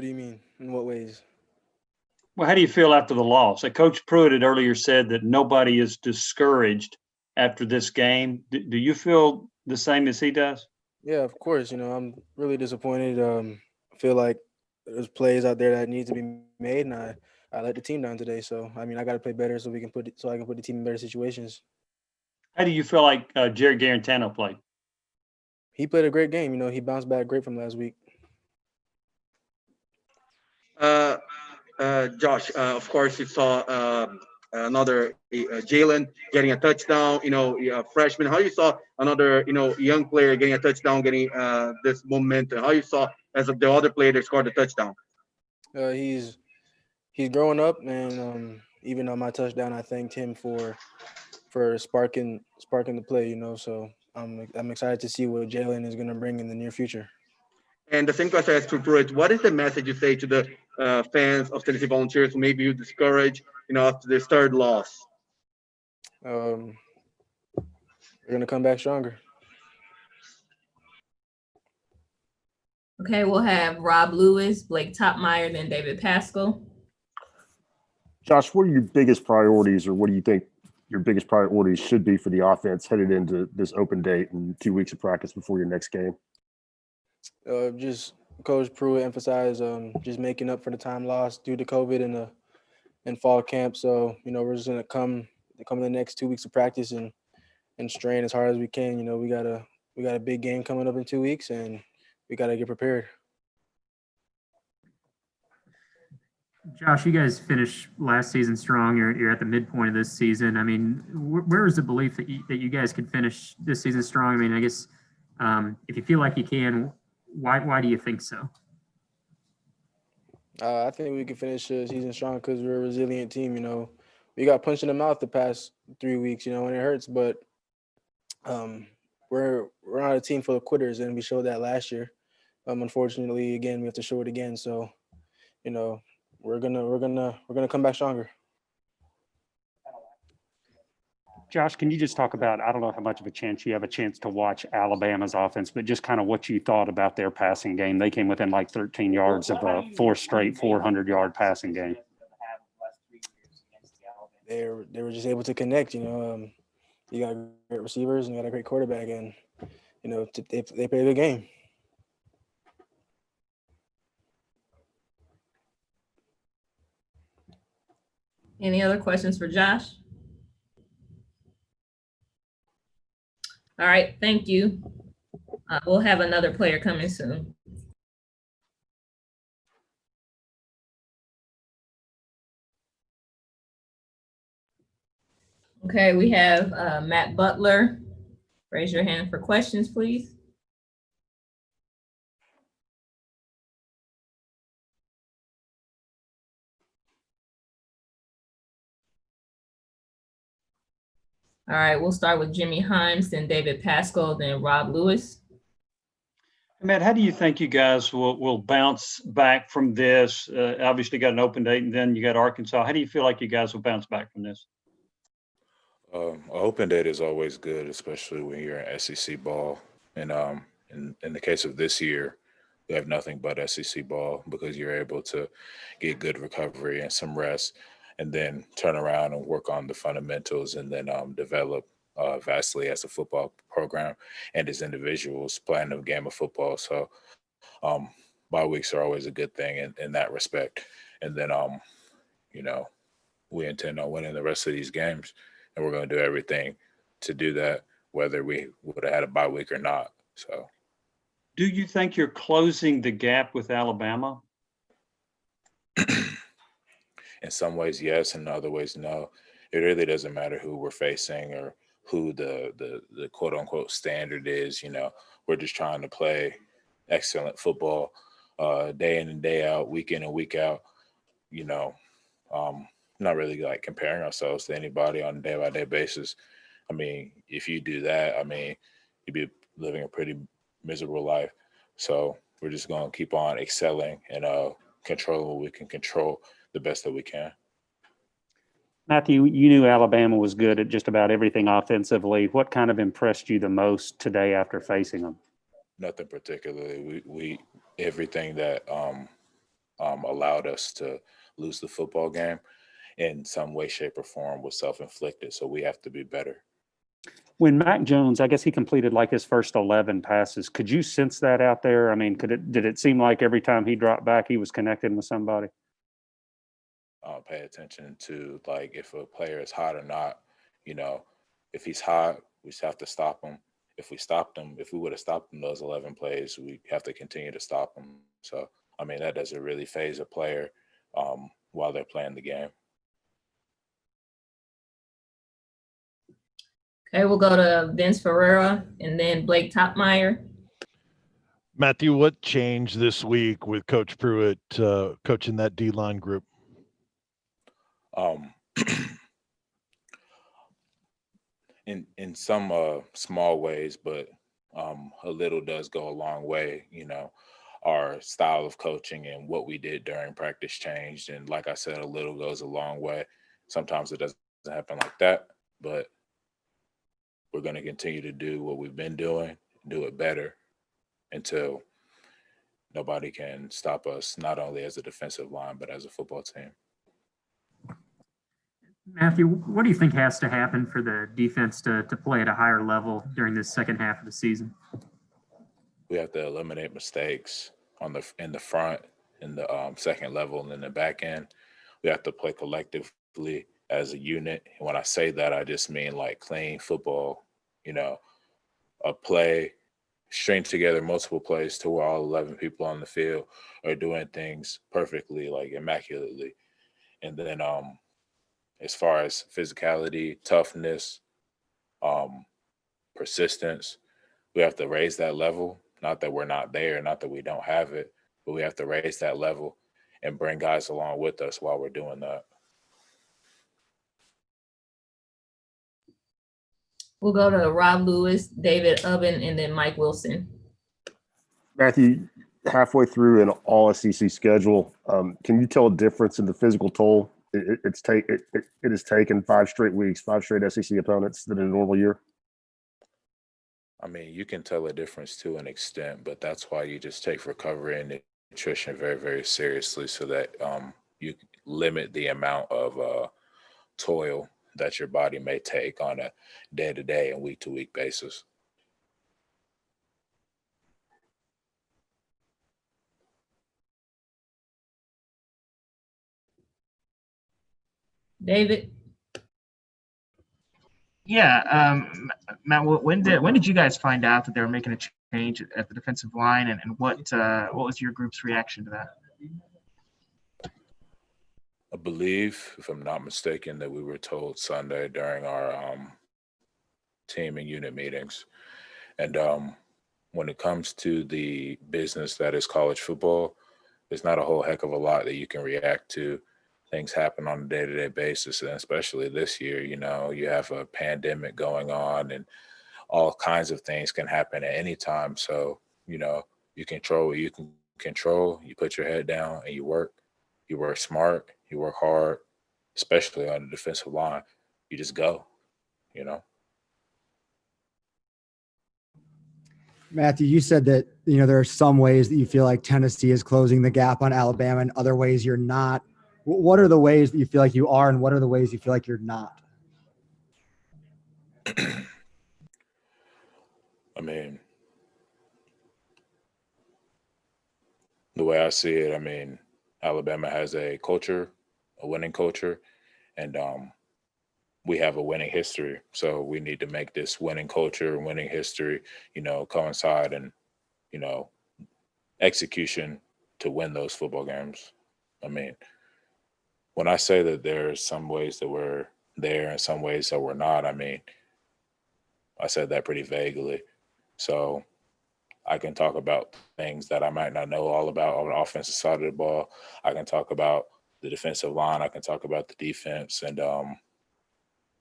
you mean? In what ways? Well, how do you feel after the loss? Coach Pruitt had earlier said that nobody is discouraged after this game. Do you feel the same as he does? Yeah, of course. I'm really disappointed. I feel like there's plays out there that need to be made, and I let the team down today. So I mean, I got to play better so I can put the team in better situations. How do you feel like Jared Garantano played? He played a great game. He bounced back great from last week. Uh, Josh, of course, you saw another Jalen getting a touchdown. A freshman. How you saw another young player getting a touchdown, getting this momentum? How you saw as of the other player that scored the touchdown? He's growing up, and even on my touchdown, I thanked him for sparking the play. So I'm excited to see what Jalen is going to bring in the near future. And the same question as to Pruitt. What is the message you say to the fans of Tennessee Volunteers who maybe you discourage, after this third loss? Um, we're going to come back stronger. Okay, we'll have Rob Lewis, Blake Topmeyer, then David Pascal. Josh, what are your biggest priorities, or what do you think your biggest priorities should be for the offense headed into this open date and 2 weeks of practice before your next game? Just Coach Pruitt emphasized just making up for the time lost due to COVID and fall camp. So we're just gonna come in the next 2 weeks of practice and strain as hard as we can. We got a big game coming up in 2 weeks, and we got to get prepared. Josh, you guys finished last season strong. You're at the midpoint of this season. I mean, where is the belief that you guys could finish this season strong? I mean, I guess if you feel like you can, why do you think so? I think we can finish the season strong because we're a resilient team. We got punched in the mouth the past 3 weeks, and it hurts. But we're not a team full of quitters, and we showed that last year. Unfortunately, again, we have to show it again. So, we're gonna come back stronger. Josh, can you just talk about, I don't know how much of a chance you have a chance to watch Alabama's offense, but just kind of what you thought about their passing game. They came within like 13 yards of a fourth straight 400-yard passing game. They were just able to connect. You got great receivers and you got a great quarterback, and they play a good game. Any other questions for Josh? All right, thank you. We'll have another player coming soon. Okay, we have Matt Butler. Raise your hand for questions, please. All right, we'll start with Jimmy Himes, then David Pascal, then Rob Lewis. Matt, how do you think you guys will bounce back from this? Obviously, got an open date, and then you got Arkansas. How do you feel like you guys will bounce back from this? An open date is always good, especially when you're in SEC ball. And in the case of this year, we have nothing but SEC ball because you're able to get good recovery and some rest, and then turn around and work on the fundamentals, and then develop vastly as a football program and as individuals playing the game of football. So bye weeks are always a good thing in that respect. And then, we intend on winning the rest of these games, and we're going to do everything to do that, whether we would have had a bye week or not. So, do you think you're closing the gap with Alabama? In some ways, yes. In other ways, no. It really doesn't matter who we're facing or who the quote unquote standard is. We're just trying to play excellent football day in and day out, week in and week out. Not really like comparing ourselves to anybody on a day by day basis. I mean, if you do that, you'd be living a pretty miserable life. So we're just going to keep on excelling and controlling what we can control the best that we can. Matthew, you knew Alabama was good at just about everything offensively. What kind of impressed you the most today after facing them? Nothing particularly. We everything that allowed us to lose the football game in some way, shape, or form was self-inflicted. So we have to be better. When Mac Jones, I guess he completed like his first 11 passes. Could you sense that out there? I mean, did it seem like every time he dropped back, he was connecting with somebody? Pay attention to like if a player is hot or not. You know, if he's hot, we just have to stop him. If we would have stopped him those 11 plays, we have to continue to stop him. So, I mean, that doesn't really phase a player while they're playing the game. Okay, we'll go to Vince Ferreira and then Blake Topmeyer. Matthew, what changed this week with Coach Pruitt coaching that D-line group? In some small ways, but a little does go a long way. You know, our style of coaching and what we did during practice changed, and like I said, a little goes a long way. Sometimes it doesn't happen like that, but we're going to continue to do what we've been doing, do it better until nobody can stop us, not only as a defensive line, but as a football team. Matthew, what do you think has to happen for the defense to play at a higher level during this second half of the season? We have to eliminate mistakes in the front, in the second level, and in the back end. We have to play collectively as a unit. And when I say that, I just mean like clean football, you know, a play, string together multiple plays to where all 11 people on the field are doing things perfectly, like immaculately. And then as far as physicality, toughness, persistence, we have to raise that level. Not that we're not there, not that we don't have it, but we have to raise that level and bring guys along with us while we're doing that. We'll go to Rob Lewis, David Ubben, and then Mike Wilson. Matthew, halfway through an all SEC schedule, can you tell a difference in the physical toll it has taken 5 straight weeks, 5 straight SEC opponents than in a normal year? I mean, you can tell a difference to an extent, but that's why you just take recovery and nutrition very, very seriously so that you limit the amount of toil that your body may take on a day-to-day and week-to-week basis. David? Yeah, Matt, when did you guys find out that they were making a change at the defensive line, and what was your group's reaction to that? I believe, if I'm not mistaken, that we were told Sunday during our team and unit meetings. And when it comes to the business that is college football, there's not a whole heck of a lot that you can react to. Things happen on a day-to-day basis, and especially this year, you know, you have a pandemic going on and all kinds of things can happen at any time. So, you know, you control what you can control. You put your head down and you work smart, you work hard, especially on the defensive line. You just go, you know. Matthew, you said that, you know, there are some ways that you feel like Tennessee is closing the gap on Alabama and other ways you're not. What are the ways that you feel like you are, and what are the ways you feel like you're not? I mean, the way I see it, I mean, Alabama has a culture, a winning culture, and we have a winning history. So we need to make this winning culture and winning history, you know, coincide and, you know, execution to win those football games. I mean, when I say that there's some ways that we're there and some ways that we're not, I mean, I said that pretty vaguely. So I can talk about things that I might not know all about on the offensive side of the ball. I can talk about the defensive line. I can talk about the defense, and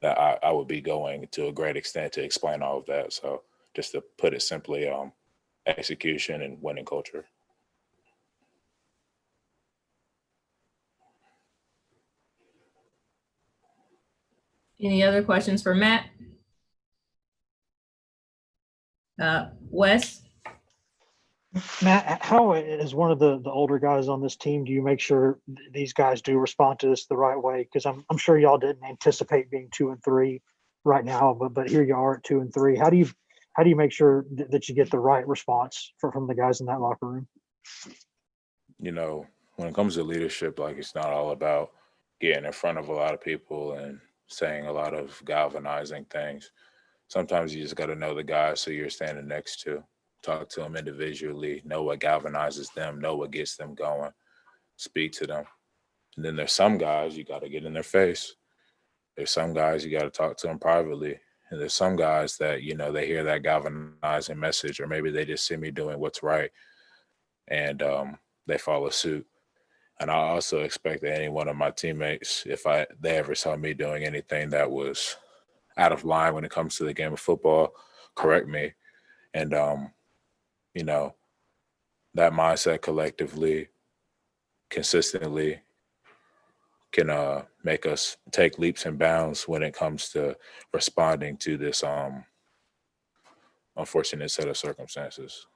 that I would be going to a great extent to explain all of that. So just to put it simply, execution and winning culture. Any other questions for Matt? Wes? Matt, how, as one of the older guys on this team, do you make sure these guys do respond to this the right way? Because I'm sure y'all didn't anticipate being 2-3 right now, but here you are at 2-3. How do you make sure that you get the right response from the guys in that locker room? You know, when it comes to leadership, like it's not all about getting in front of a lot of people and saying a lot of galvanizing things. Sometimes you just got to know the guys who you're standing next to. Talk to them individually, know what galvanizes them, know what gets them going, speak to them. And then there's some guys you got to get in their face. There's some guys you got to talk to them privately. And there's some guys that, you know, they hear that galvanizing message, or maybe they just see me doing what's right and they follow suit. And I also expect that any one of my teammates, if they ever saw me doing anything that was out of line when it comes to the game of football, correct me. And you know, that mindset collectively, consistently can make us take leaps and bounds when it comes to responding to this unfortunate set of circumstances.